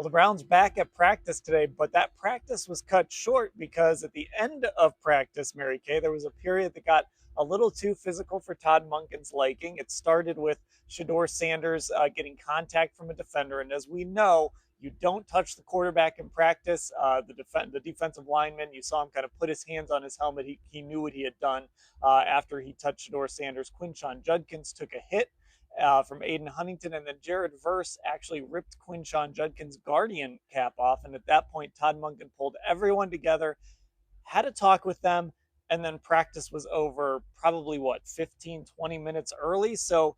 Well, the Browns back at practice today, but that practice was cut short because at the end of practice, Mary Kay, there was a period that got a little too physical for Todd Monken's liking. It started with Shador Sanders getting contact from a defender, and as we know, you don't touch the quarterback in practice. The defensive lineman, you saw him kind of put his hands on his helmet. He knew what he had done after he touched Shador Sanders. Quinshon Judkins took a hit from Aiden Huntington, and then Jared Verse actually ripped Quinshon Judkins' guardian cap off. And at that point, Todd Monken pulled everyone together, had a talk with them, and then practice was over probably 15, 20 minutes early. So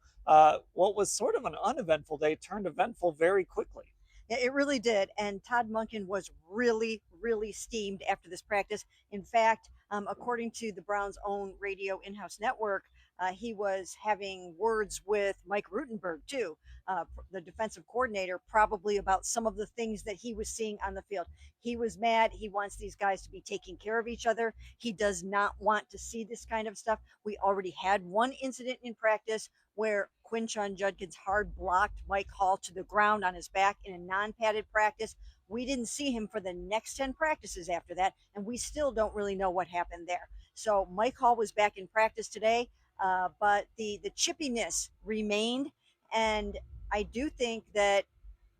what was sort of an uneventful day turned eventful very quickly. Yeah, it really did. And Todd Monken was really, really steamed after this practice. In fact, according to the Browns' own radio in house network, he was having words with Mike Rutenberg, too, the defensive coordinator, probably about some of the things that he was seeing on the field. He was mad. He wants these guys to be taking care of each other. He does not want to see this kind of stuff. We already had one incident in practice where Quinshon Judkins hard blocked Mike Hall to the ground on his back in a non padded practice. We didn't see him for the next 10 practices after that, and we still don't really know what happened there. So Mike Hall was back in practice today, but the chippiness remained, and I do think that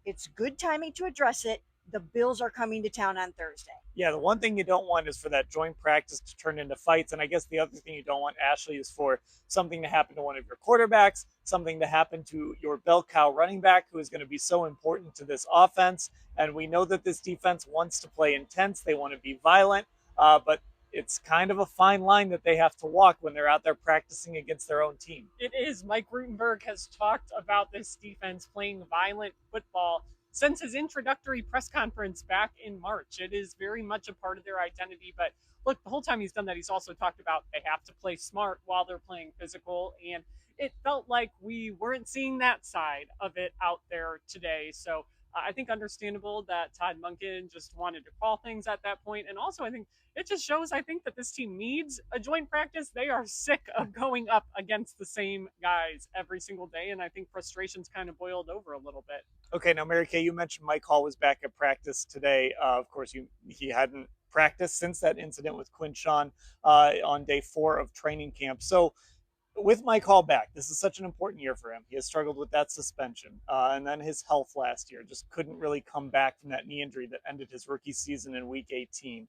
it's good timing to address it. The Bills are coming to town on Thursday. Yeah, the one thing you don't want is for that joint practice to turn into fights. And I guess the other thing you don't want, Ashley, is for something to happen to one of your quarterbacks, something to happen to your bell cow running back, who is going to be so important to this offense. And we know that this defense wants to play intense, they want to be violent, but it's kind of a fine line that they have to walk when they're out there practicing against their own team. It is. Mike Rutenberg has talked about this defense playing violent football since his introductory press conference back in March. It is very much a part of their identity. But look, the whole time he's done that, he's also talked about they have to play smart while they're playing physical. And it felt like we weren't seeing that side of it out there today. So I think understandable that Todd Monken just wanted to call things at that point. And also, I think it just shows, I think, that this team needs a joint practice. They are sick of going up against the same guys every single day. And I think frustration's kind of boiled over a little bit. Okay, now Mary Kay, you mentioned Mike Hall was back at practice today. Of course, he hadn't practiced since that incident with Quinshon on day 4 of training camp. So with Mike Hall back, this is such an important year for him. He has struggled with that suspension, and then his health last year just couldn't really come back from that knee injury that ended his rookie season in Week 18.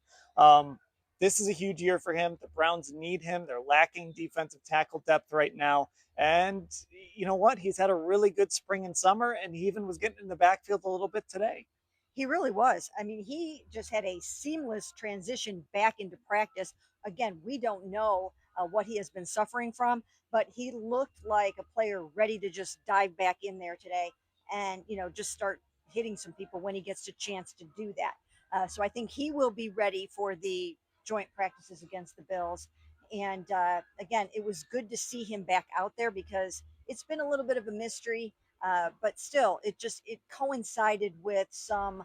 This is a huge year for him. The Browns need him. They're lacking defensive tackle depth right now. And you know what? He's had a really good spring and summer, and he even was getting in the backfield a little bit today. He really was. I mean, he just had a seamless transition back into practice. Again, we don't know what he has been suffering from, but he looked like a player ready to just dive back in there today and, just start hitting some people when he gets a chance to do that. So I think he will be ready for the joint practices against the Bills. And again, it was good to see him back out there because it's been a little bit of a mystery, but still, it coincided with some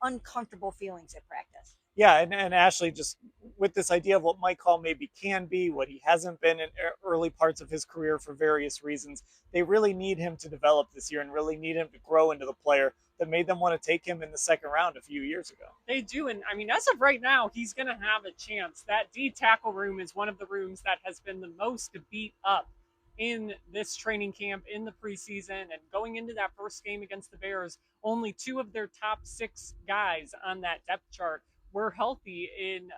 uncomfortable feelings at practice. Yeah, and Ashley, just with this idea of what Mike Hall maybe can be, what he hasn't been in early parts of his career for various reasons, they really need him to develop this year and really need him to grow into the player that made them want to take him in the second round a few years ago. They do. And I mean, as of right now, he's going to have a chance. That D tackle room is one of the rooms that has been the most beat up in this training camp in the preseason. And going into that first game against the Bears, only 2 of their top 6 guys on that depth chart were healthy in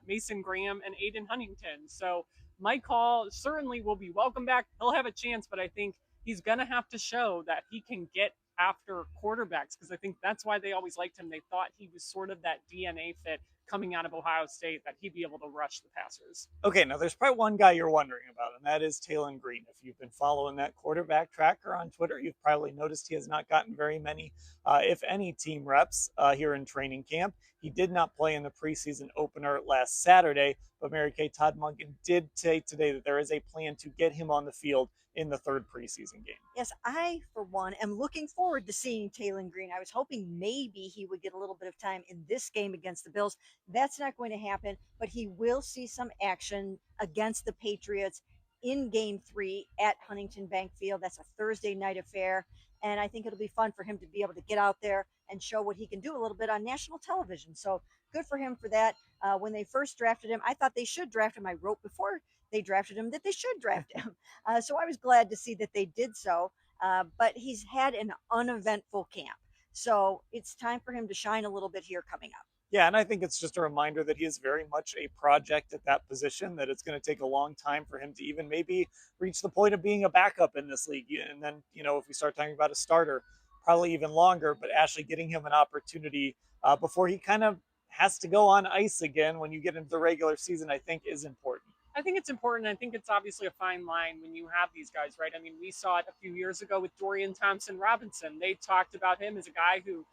Mason Graham and Aiden Huntington. So Mike Hall certainly will be welcome back. He'll have a chance, but I think he's going to have to show that he can get after quarterbacks, because I think that's why they always liked him. They thought he was sort of that DNA fit coming out of Ohio State, that he'd be able to rush the passers. Okay, now there's probably one guy you're wondering about, and that is Taylen Green. If you've been following that quarterback tracker on Twitter, you've probably noticed he has not gotten very many, if any, team reps here in training camp. He did not play in the preseason opener last Saturday, but Mary Kay, Todd Monken did say today that there is a plan to get him on the field in the 3rd preseason game. Yes, I, for one, am looking forward to seeing Taylen Green. I was hoping maybe he would get a little bit of time in this game against the Bills. That's not going to happen, but he will see some action against the Patriots in game 3 at Huntington Bank Field. That's a Thursday night affair. And I think it'll be fun for him to be able to get out there and show what he can do a little bit on national television. So good for him for that. When they first drafted him, I thought they should draft him. I wrote before they drafted him that they should draft him. So I was glad to see that they did so. But he's had an uneventful camp. So it's time for him to shine a little bit here coming up. Yeah, and I think it's just a reminder that he is very much a project at that position, that it's going to take a long time for him to even maybe reach the point of being a backup in this league. And then, if we start talking about a starter, probably even longer, but actually getting him an opportunity before he kind of has to go on ice again when you get into the regular season, I think is important. I think it's important. I think it's obviously a fine line when you have these guys, right? I mean, we saw it a few years ago with Dorian Thompson Robinson. They talked about him as a guy who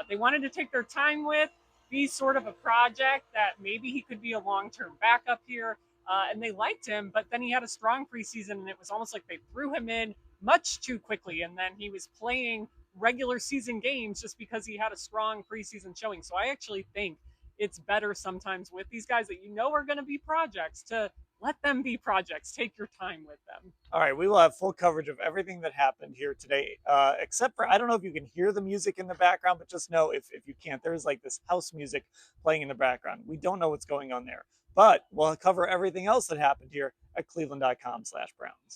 they wanted to take their time with, be sort of a project that maybe he could be a long-term backup here. And they liked him, but then he had a strong preseason, and it was almost like they threw him in much too quickly. And then he was playing regular season games just because he had a strong preseason showing. So I actually think it's better sometimes with these guys that are going to be projects to let them be projects. Take your time with them. All right, we will have full coverage of everything that happened here today, except for I don't know if you can hear the music in the background, but just know if you can't, there's like this house music playing in the background. We don't know what's going on there, but we'll cover everything else that happened here at cleveland.com/Browns.